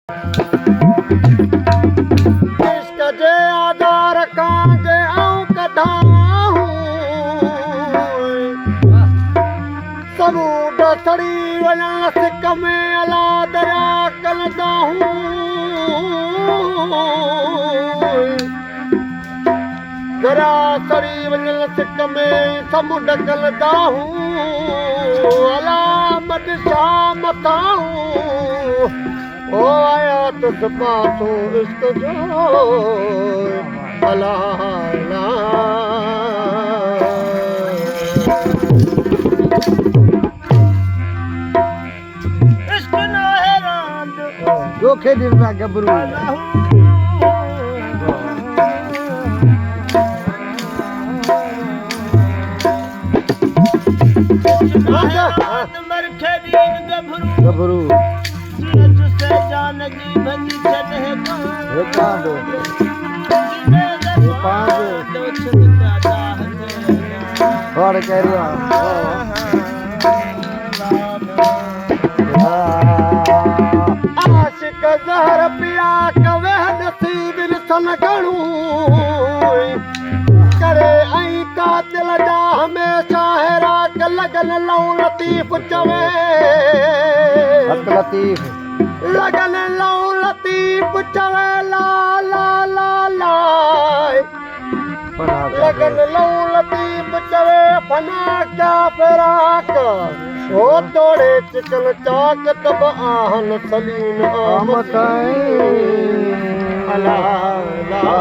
इश्क जे आधार कांजे आऊं कढाऊं समूड सड़ी वञा सिक में अला दरिया कलंदाऊं दरिया सड़ी वञा सिक में समुंड कलंदाऊं अला मद शाम मथाऊं ओ आया तुस पासो इश्क जो अला अला इश्क ना है रांद जोखे दिल में गबरू गबरू जान जी भजी छॾे कांदो और कह रहा आशिक ज़हर पिया कवे नसीब सन घणू करे ऐं कातिल जा हमेशा हेरा लगन लऊं लतीफ़ चवे लतीफ लगन लऊं लतीफ़ चवे ला ला ला ला लगन लऊं लतीफ़ चवे फना क्या फिराक ओ तोड़े चिकन चाक तब आहन सलीम आमद अला अला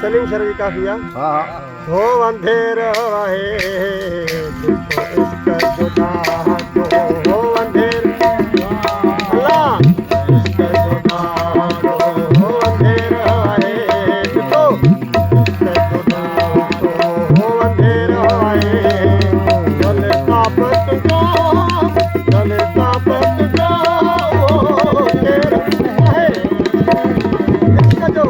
सलीम शर्मी काफिया हाँ हो अंधेर आहे इसका जुदा तो हो अंधेर अल्लाह इसका जुदा तो हो अंधेर आहे तो इसका जुदा तो हो अंधेर आहे जले तापत जो अंधेर आहे इसका जो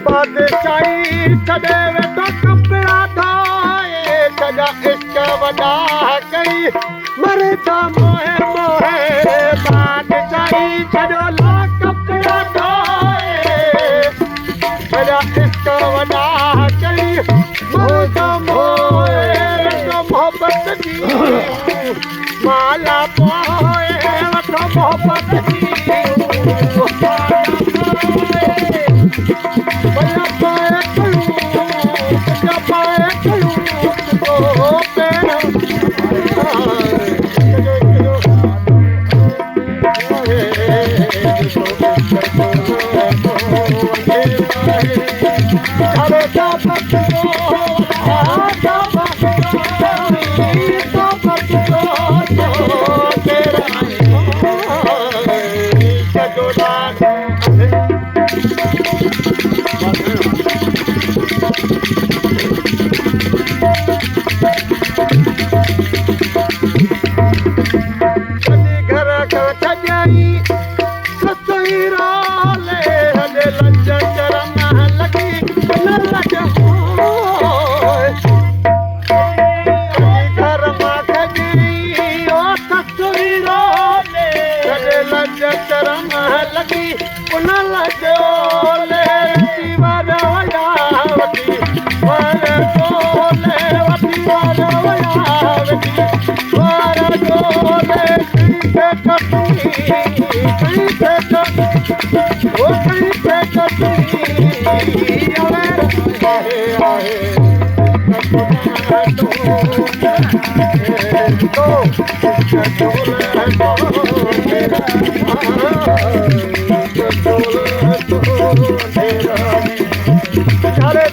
बादशाही छॾे वेठो कपिड़ा धाए सॼा इश्क वॾा कई मरे था मोहे मोहे सॼो लाख पिया ठाहे सॼा इश्क वॾा कई मौज मोए मोहबत जी माला पोए वठो मोहबत जी भला पाए कयूं पाए कयूं तो पहिरियों घर का छॼाई तस्वीरा ले हले लंज चरम लगी न लग घर मां खजी ओ तस्वीरा ले हले लंज चरम लगी न लॻो ले दीवार वया वठी वर गोले वठी वर वया वठी वर गोले Hare